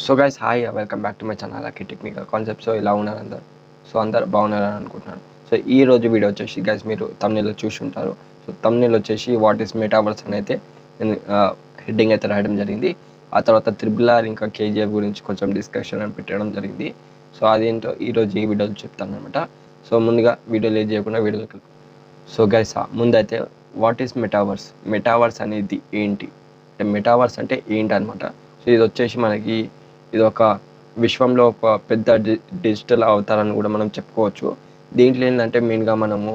So guys hi welcome back to my channel అకి technical concept. So ఇలా ఉన్నారు అందరు. సో అందరు బాగున్నారని అనుకుంటున్నాను. సో ఈ రోజు వీడియో వచ్చేసి గైస్ మీరు తమ్నెల్లో చూసి ఉంటారు. సో తమ్నెల్ వచ్చేసి వాట్ ఈస్ మెటావర్స్ అని అయితే నేను హెడ్డింగ్ అయితే రాయడం జరిగింది. ఆ తర్వాత త్రిబుల్ ఆర్ ఇంకా కేజీఎఫ్ గురించి కొంచెం డిస్కషన్ అని పెట్టడం జరిగింది. సో అదేంటో ఈరోజు ఈ వీడియోలో చెప్తాను అనమాట. సో ముందుగా వీడియో లేట్ చేయకుండా వీడియోకి. సో గైస్ ముందైతే వాట్ ఈస్ మెటావర్స్, మెటావర్స్ అనేది ఏంటి అంటే మెటావర్స్ అంటే ఏంటి అనమాట. సో ఇది వచ్చేసి మనకి ఇది ఒక విశ్వంలో ఒక పెద్ద డిజిటల్ అవతారాన్ని కూడా మనం చెప్పుకోవచ్చు. దీంట్లో ఏంటంటే మెయిన్గా మనము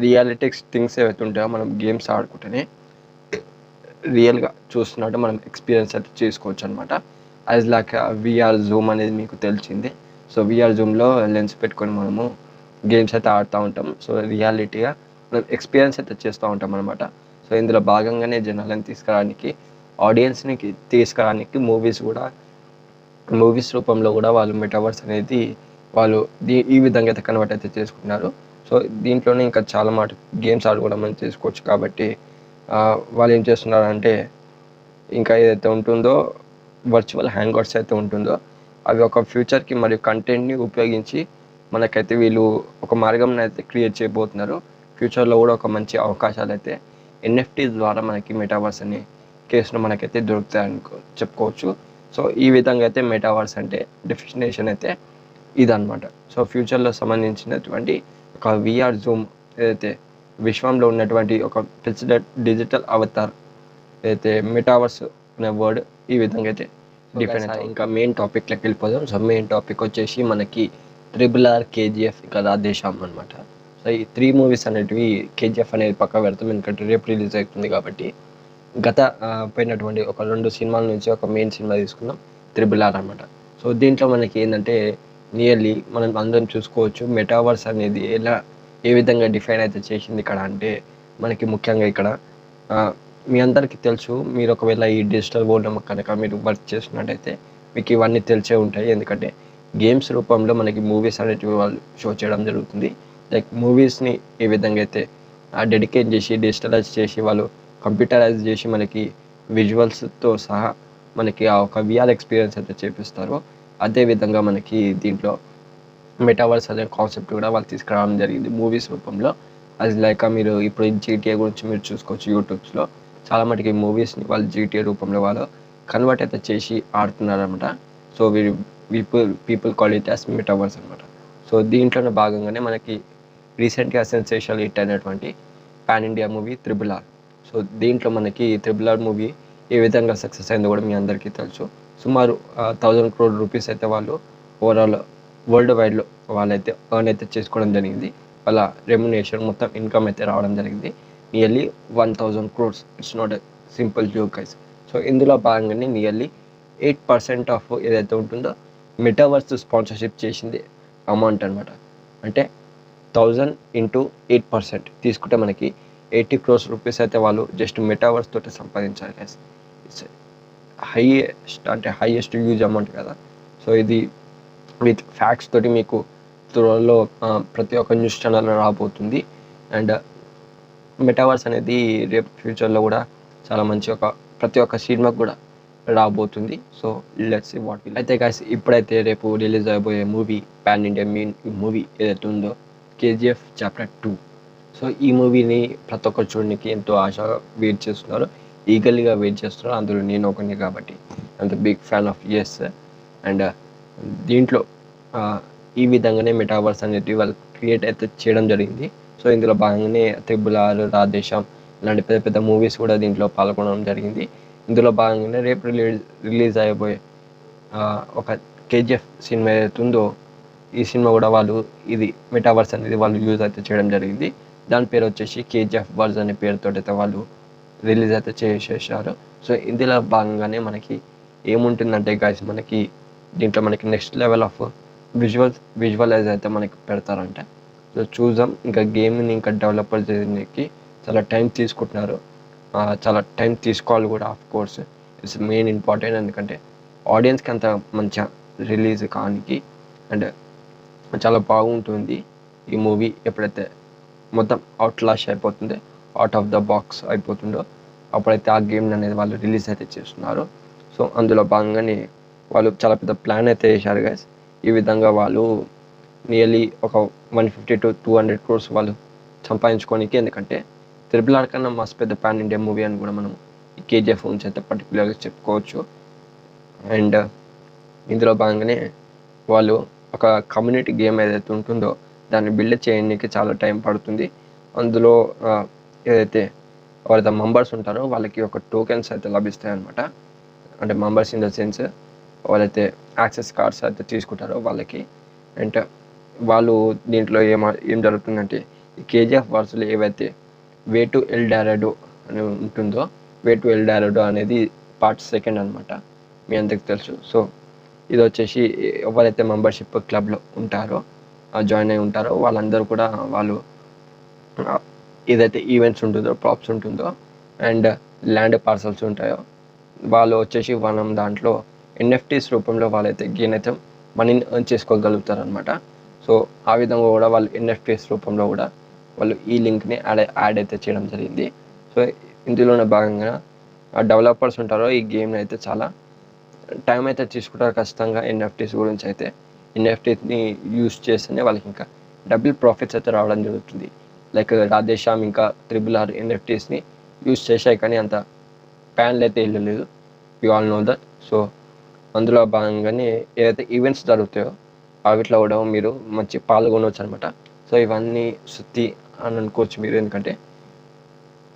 రియాలిటిక్స్ థింగ్స్ ఏవైతే ఉంటాయో మనం గేమ్స్ ఆడుకుంటేనే రియల్గా చూస్తున్నట్టు మనం ఎక్స్పీరియన్స్ అయితే చేసుకోవచ్చు అనమాట. యాజ్ లైక్ విఆర్ జూమ్ అనేది మీకు తెలిసిందే. సో విఆర్ జూమ్లో లెన్స్ పెట్టుకొని మనము గేమ్స్ అయితే ఆడుతూ ఉంటాం. సో రియాలిటీగా మనం ఎక్స్పీరియన్స్ అయితే చేస్తూ ఉంటాం అనమాట. సో ఇందులో భాగంగానే జనాలను తీసుకురావడానికి, ఆడియన్స్ని తీసుకురావడానికి మూవీస్ రూపంలో కూడా వాళ్ళు మెటావర్స్ అనేది వాళ్ళు ఈ విధంగా అయితే కన్వర్ట్ అయితే చేసుకుంటున్నారు. సో దీంట్లోనే ఇంకా చాలా మాట గేమ్స్ ఆడుకోవడం మనం చేసుకోవచ్చు. కాబట్టి వాళ్ళు ఏం చేస్తున్నారంటే ఇంకా ఏదైతే ఉంటుందో వర్చువల్ హ్యాంగ్అవుట్స్ అయితే ఉంటుందో అవి ఒక ఫ్యూచర్కి మరియు కంటెంట్ని ఉపయోగించి మనకైతే వీళ్ళు ఒక మార్గం అయితే క్రియేట్ చేయబోతున్నారు. ఫ్యూచర్లో కూడా ఒక మంచి అవకాశాలు అయితే ఎన్ఎఫ్టీ ద్వారా మనకి మెటావర్స్ అనే కేసులో మనకైతే దొరుకుతాయని చెప్పుకోవచ్చు. సో ఈ విధంగా అయితే మెటావర్స్ అంటే డెఫినేషన్ అయితే ఇదన్నమాట. సో ఫ్యూచర్లో సంబంధించినటువంటి ఒక విఆర్ జూమ్ ఏదైతే విశ్వంలో ఉన్నటువంటి ఒక డిజిటల్ అవతార్ ఏదైతే మెటావర్స్ అనే వర్డ్ ఈ విధంగా అయితే డిఫైన్ అయితే. ఇంకా మెయిన్ టాపిక్లోకి వెళ్ళిపోదాం. సో మెయిన్ టాపిక్ వచ్చేసి మనకి త్రిబుల్ ఆర్, కేజీఎఫ్ ఇంకా రాధేశ్యామ్ అనమాట. సో ఈ 3 మూవీస్ అనేటివి కేజీఎఫ్ అనేది పక్క పెడతాం, ఎందుకంటే రేపు రిలీజ్ అవుతుంది కాబట్టి. గత పోయినటువంటి ఒక 2 సినిమాల నుంచి ఒక మెయిన్ సినిమా తీసుకున్నాం, త్రిబుల్ ఆర్ అనమాట. సో దీంట్లో మనకి ఏంటంటే నియర్లీ మనం అందరం చూసుకోవచ్చు మెటావర్స్ అనేది ఏ విధంగా డిఫైన్ అయితే చేసింది ఇక్కడ అంటే మనకి ముఖ్యంగా ఇక్కడ మీ అందరికీ తెలుసు. మీరు ఒకవేళ ఈ డిజిటల్ వరల్డ్ కనుక మీరు వర్క్ చేస్తున్నట్టయితే మీకు ఇవన్నీ తెలిసే ఉంటాయి. ఎందుకంటే గేమ్స్ రూపంలో మనకి మూవీస్ అనేటివి వాళ్ళు షో చేయడం జరుగుతుంది. లైక్ మూవీస్ని ఏ విధంగా అయితే డెడికేట్ చేసి డిజిటలైజ్ చేసి వాళ్ళు కంప్యూటరైజ్ చేసి మనకి విజువల్స్తో సహా మనకి ఆ ఒక విఆర్ ఎక్స్పీరియన్స్ అయితే చేపిస్తారో అదేవిధంగా మనకి దీంట్లో మెటావర్స్ అనే కాన్సెప్ట్ కూడా వాళ్ళు తీసుకురావడం జరిగింది మూవీస్ రూపంలో. అది లైక్ మీరు ఇప్పుడు జీటీఏ గురించి మీరు చూసుకోవచ్చు. యూట్యూబ్స్లో చాలా మటుకి మూవీస్ని వాళ్ళు జీటీఏ రూపంలో వాళ్ళు కన్వర్ట్ అయితే చేసి ఆడుతున్నారు అనమాట. So people call it as metaverse అనమాట. సో దీంట్లోనే భాగంగానే మనకి రీసెంట్గా సెన్సేషనల్ హిట్ అయినటువంటి pan India movie triple R. So దీంట్లో మనకి త్రిబుల్ ఆర్ మూవీ ఏ విధంగా సక్సెస్ అయిందో కూడా మీ అందరికీ తెలుసు. సుమారు 1000 crore రూపీస్ అయితే వాళ్ళు ఓవరాల్ వరల్డ్ వైడ్లో వాళ్ళైతే ఎర్న్ అయితే చేసుకోవడం జరిగింది. వాళ్ళ రెమ్యునేషన్ మొత్తం ఇన్కమ్ అయితే రావడం జరిగింది nearly 1000 crores. It's not a simple joke guys. So ఇందులో భాగంగానే నియర్లీ 8% ఆఫ్ ఏదైతే ఉంటుందో మెటావర్స్ స్పాన్సర్షిప్ చేసింది అమౌంట్ అనమాట. అంటే 1000 into 8% తీసుకుంటే మనకి 80 crores రూపీస్ అయితే వాళ్ళు జస్ట్ మెటావర్స్ తోటి సంపాదించాలి guys. It's highest use amount కదా. సో ఇది విత్ ఫ్యాక్ట్స్ తోటి మీకు త్వరలో ప్రతి ఒక్క న్యూస్ ఛానల్లో రాబోతుంది. అండ్ మెటావర్స్ అనేది రేపు ఫ్యూచర్లో కూడా చాలా మంచి ప్రతి ఒక్క సినిమాకి కూడా రాబోతుంది. So let's see what will అయితే గైస్. ఇప్పుడైతే రేపు రిలీజ్ అయిపోయే movie pan India main movie ఏదైతే ఉందో కేజీఎఫ్ చాప్టర్ 2. సో ఈ మూవీని ప్రతి ఒక్కరు చూడడానికి ఎంతో ఆశగా వెయిట్ చేస్తున్నారు, ఈగర్లీగా వెయిట్ చేస్తున్నారు. అందులో నేను ఒకని కాబట్టి అంత big fan of S. And దీంట్లో ఈ విధంగానే మెటావర్స్ అనేది వాళ్ళు క్రియేట్ అయితే చేయడం జరిగింది. సో ఇందులో భాగంగానే త్రిబుల్ ఆర్, రాధేశ్యామ్ ఇలాంటి పెద్ద పెద్ద మూవీస్ కూడా దీంట్లో పాల్గొనడం జరిగింది. ఇందులో భాగంగానే రేపు రిలీజ్ అయిపోయే ఒక కేజీఎఫ్ సినిమా ఏదైతే ఉందో ఈ సినిమా కూడా వాళ్ళు ఇది మెటావర్స్ అనేది వాళ్ళు యూజ్ అయితే చేయడం జరిగింది. దాని పేరు వచ్చేసి కేజీఎఫ్ వర్జ్ అనే పేరుతో అయితే వాళ్ళు రిలీజ్ అయితే చేసేసారు. సో ఇందులో భాగంగానే మనకి ఏముంటుందంటే గైస్ మనకి దీంట్లో మనకి నెక్స్ట్ లెవెల్ ఆఫ్ విజువలైజ్ అయితే మనకి పెడతారంటే. సో చూద్దాం. ఇంకా గేమ్ని ఇంకా డెవలపర్ చేయడానికి చాలా టైం తీసుకుంటున్నారు, చాలా టైం తీసుకోవాలి కూడా. Of course it's main important, ఎందుకంటే ఆడియన్స్కి అంత మంచిగా రిలీజ్ కానికి. అండ్ చాలా బాగుంటుంది ఈ మూవీ. ఎప్పుడైతే మొత్తం అవుట్లాష్ అయిపోతుందో, అవుట్ ఆఫ్ ద బాక్స్ అయిపోతుందో అప్పుడైతే ఆ గేమ్ అనేది వాళ్ళు రిలీజ్ అయితే చేస్తున్నారు. సో అందులో భాగంగానే వాళ్ళు చాలా పెద్ద ప్లాన్ అయితే వేశారు గైస్. ఈ విధంగా వాళ్ళు నియర్లీ ఒక 150 to 200 crores వాళ్ళు సంపాదించుకోనికి. ఎందుకంటే త్రిబుల్ ఆర్ కన్నా మస్తు పెద్ద పాన్ ఇండియా మూవీ అని కూడా మనం ఈ కేజీఎఫ్ నుంచి అయితే పర్టికులర్గా చెప్పుకోవచ్చు. అండ్ ఇందులో భాగంగానే వాళ్ళు ఒక కమ్యూనిటీ గేమ్ ఏదైతే ఉంటుందో దాన్ని బిల్డ్ చేయడానికి చాలా టైం పడుతుంది. అందులో ఏదైతే ఎవరైతే మెంబర్స్ ఉంటారో వాళ్ళకి ఒక టోకెన్స్ అయితే లభిస్తాయి అనమాట. అంటే మెంబర్స్ ఇన్ ద సెన్స్ వాళ్ళైతే యాక్సెస్ కార్డ్స్ అయితే తీసుకుంటారో వాళ్ళకి. అండ్ వాళ్ళు దీంట్లో ఏం జరుగుతుందంటే ఈ కేజీఎఫ్ వర్స్లో ఏవైతే వే టు ఎల్ డారడో అని ఉంటుందో, వే టు ఎల్ డారడో అనేది పార్ట్ 2 అనమాట, మీ అందరికి తెలుసు. సో ఇది వచ్చేసి ఎవరైతే మెంబర్షిప్ క్లబ్లో ఉంటారో జాయిన్ అయి ఉంటారో వాళ్ళందరూ కూడా వాళ్ళు ఏదైతే ఈవెంట్స్ ఉంటుందో, ప్రాప్స్ ఉంటుందో అండ్ ల్యాండ్ పార్సల్స్ ఉంటాయో వాళ్ళు వచ్చేసి మనం దాంట్లో ఎన్ఎఫ్టీస్ రూపంలో వాళ్ళైతే గెయిన్ అయితే మనీని ఎర్న్ చేసుకోగలుగుతారు అనమాట. సో ఆ విధంగా కూడా వాళ్ళు ఎన్ఎఫ్టీస్ రూపంలో కూడా వాళ్ళు ఈ లింక్ని యాడ్ అయితే చేయడం జరిగింది. సో ఇందులోనే భాగంగా డెవలపర్స్ ఉంటారో ఈ గేమ్ని అయితే చాలా టైం అయితే తీసుకుంటారు ఖచ్చితంగా. ఎన్ఎఫ్టీస్ గురించి అయితే ఎన్ఎఫ్టీని యూస్ చేస్తేనే వాళ్ళకి ఇంకా డబుల్ ప్రాఫిట్స్ అయితే రావడం జరుగుతుంది. లైక్ రాధేశ్యామ్ ఇంకా త్రిబుల్ ఆర్ ఎన్ఎఫ్టీస్ని యూస్ చేశాయి కానీ అంత ప్యాన్లు అయితే వెళ్ళలేదు, you all know that. So అందులో భాగంగానే ఏదైతే ఈవెంట్స్ జరుగుతాయో వాటిలో కూడా మీరు మంచి పాల్గొనవచ్చు అనమాట. సో ఇవన్నీ సుత్తి అని అనుకోవచ్చు మీరు, ఎందుకంటే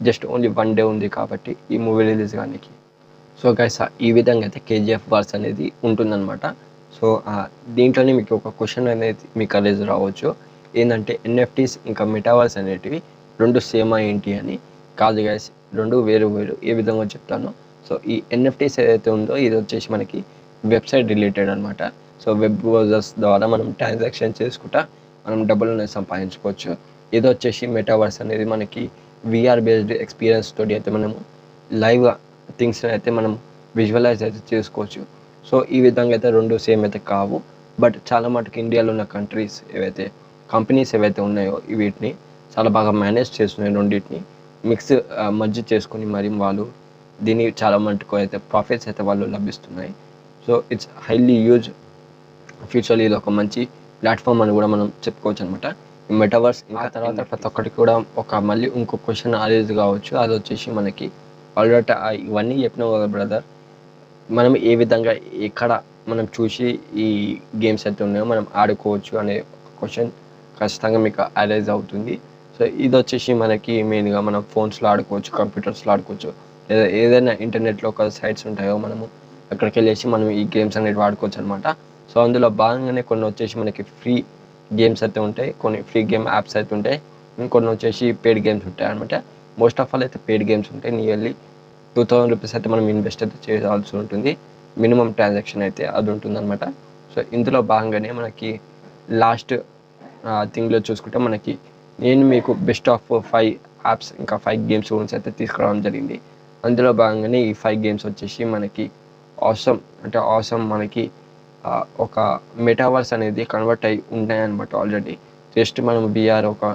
జస్ట్ ఓన్లీ 1 day ఉంది కాబట్టి ఈ మూవీ రిలీజ్ కానీ. సో గైస్ ఈ విధంగా అయితే కేజీఎఫ్ వార్స్ అనేది ఉంటుందన్నమాట. సో దీంట్లోనే మీకు ఒక క్వశ్చన్ అనేది మీకు రైజ్ రావచ్చు, ఏంటంటే ఎన్ఎఫ్టీస్ ఇంకా మెటావర్స్ అనేటివి రెండు సేమా ఏంటి అని. కాదు గైస్, రెండు వేరు వేరు. ఏ విధంగా చెప్తాను. సో ఈ ఎన్ఎఫ్టీస్ ఏదైతే ఉందో ఇది వచ్చేసి మనకి వెబ్సైట్ రిలేటెడ్ అనమాట. సో వెబ్ బ్రౌజర్స్ ద్వారా మనం ట్రాన్సాక్షన్ చేసుకుంటా మనం డబ్బులు అనేది సంపాదించుకోవచ్చు. ఇది వచ్చేసి మెటావర్స్ అనేది మనకి విఆర్ బేస్డ్ ఎక్స్పీరియన్స్ తోటి అయితే మనము లైవ్ థింగ్స్ని అయితే మనం విజువలైజ్ అయితే చేసుకోవచ్చు. సో ఈ విధంగా అయితే రెండు సేమ్ అయితే కావు. బట్ చాలా మటుకు ఇండియాలో ఉన్న కంట్రీస్ ఏవైతే కంపెనీస్ ఏవైతే ఉన్నాయో వీటిని చాలా బాగా మేనేజ్ చేస్తున్నాయి. రెండింటిని మర్జ్ చేసుకొని మరి వాళ్ళు దీన్ని చాలా మటుకు అయితే ప్రాఫిట్స్ అయితే వాళ్ళు లభిస్తున్నాయి. So it's highly use. ఫ్యూచర్లో ఇది ఒక మంచి ప్లాట్ఫామ్ అని కూడా మనం చెప్పుకోవచ్చు అనమాట. ఈ మెటావర్స్ ఇంకా తర్వాత ప్రతి ఒక్కటి కూడా మళ్ళీ ఇంకో క్వశ్చన్ అరేజ్ కావచ్చు. అది వచ్చేసి మనకి ఆల్రెడీ ఇవన్నీ చెప్పినావు కదా బ్రదర్, మనం ఏ విధంగా ఎక్కడ మనం చూసి ఈ గేమ్స్ అయితే ఉన్నాయో మనం ఆడుకోవచ్చు అనే క్వశ్చన్ ఖచ్చితంగా మీకు అరైజ్ అవుతుంది. సో ఇది వచ్చేసి మనకి మెయిన్గా మనం ఫోన్స్లో ఆడుకోవచ్చు, కంప్యూటర్స్లో ఆడుకోవచ్చు, లేదా ఏదైనా ఇంటర్నెట్లో ఒక సైట్స్ ఉంటాయో మనము అక్కడికి వెళ్ళేసి మనం ఈ గేమ్స్ అనేవి ఆడుకోవచ్చు అనమాట. సో అందులో భాగంగానే కొన్ని వచ్చేసి మనకి ఫ్రీ గేమ్స్ అయితే ఉంటాయి, కొన్ని ఫ్రీ గేమ్ యాప్స్ అయితే ఉంటాయి, ఇంకొన్ని వచ్చేసి పెయిడ్ గేమ్స్ ఉంటాయి అనమాట. మోస్ట్ ఆఫ్ ఆల్ అయితే పెయిడ్ గేమ్స్ ఉంటాయి. నియర్లీ 2000 రూపీస్ అయితే మనం ఇన్వెస్ట్ అయితే చేయాల్సి ఉంటుంది. మినిమం ట్రాన్సాక్షన్ అయితే అది ఉంటుంది అనమాట. సో ఇందులో భాగంగానే మనకి లాస్ట్ థింగ్లో చూసుకుంటే మనకి నేను మీకు బెస్ట్ ఆఫ్ 5 యాప్స్ ఇంకా 5 గేమ్స్ గురించి అయితే తీసుకురావడం జరిగింది. అందులో భాగంగానే ఈ 5 గేమ్స్ వచ్చేసి మనకి ఆసమ్ మనకి ఒక మెటావర్స్ అనేది కన్వర్ట్ అయి ఉన్నాయన్నమాట ఆల్రెడీ. జస్ట్ మనం బిఆర్ ఒక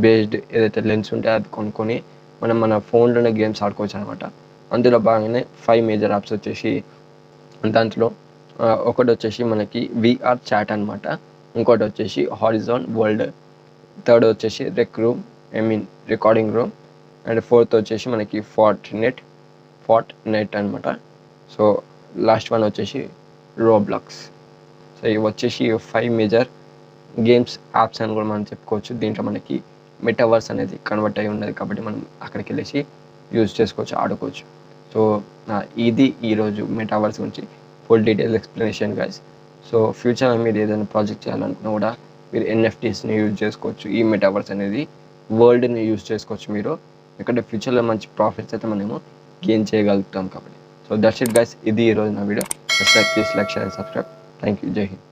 బేస్డ్ ఏదైతే లెన్స్ ఉంటే అది కొనుక్కొని మనం మన ఫోన్లోనే గేమ్స్ ఆడుకోవచ్చు అనమాట. అందులో భాగంగానే 5 మేజర్ యాప్స్ వచ్చేసి దాంట్లో ఒకటి వచ్చేసి మనకి విఆర్ చాట్ అనమాట, ఇంకోటి వచ్చేసి హారిజాన్ వరల్డ్, థర్డ్ వచ్చేసి రికార్డింగ్ రూమ్, అండ్ ఫోర్త్ వచ్చేసి మనకి ఫార్ట్ నెట్ అనమాట. సో లాస్ట్ వన్ వచ్చేసి రోబ్లాక్స్. సో ఇవి వచ్చేసి 5 మేజర్ గేమ్స్ యాప్స్ అని కూడా మనం చెప్పుకోవచ్చు. దీంట్లో మనకి మెటావర్స్ అనేది కన్వర్ట్ అయి ఉన్నది కాబట్టి మనం అక్కడికి వెళ్ళేసి యూజ్ చేసుకోవచ్చు, ఆడుకోవచ్చు. సో ఇది ఈరోజు మెటావర్స్ గురించి full detail explanation guys. So ఫ్యూచర్లో మీరు ఏదైనా ప్రాజెక్ట్ చేయాలనుకున్నా కూడా మీరు ఎన్ఎఫ్టీస్ని యూజ్ చేసుకోవచ్చు. ఈ మెటావర్స్ అనేది వరల్డ్ని యూజ్ చేసుకోవచ్చు మీరు, ఎందుకంటే ఫ్యూచర్లో మంచి ప్రాఫిట్స్ అయితే మనము గెయిన్ చేయగలుగుతాం కాబట్టి. సో దట్స్ ఇట్ గైస్, ఇది ఈరోజు నా video. Please like, share and subscribe. Thank you. జై హింద్.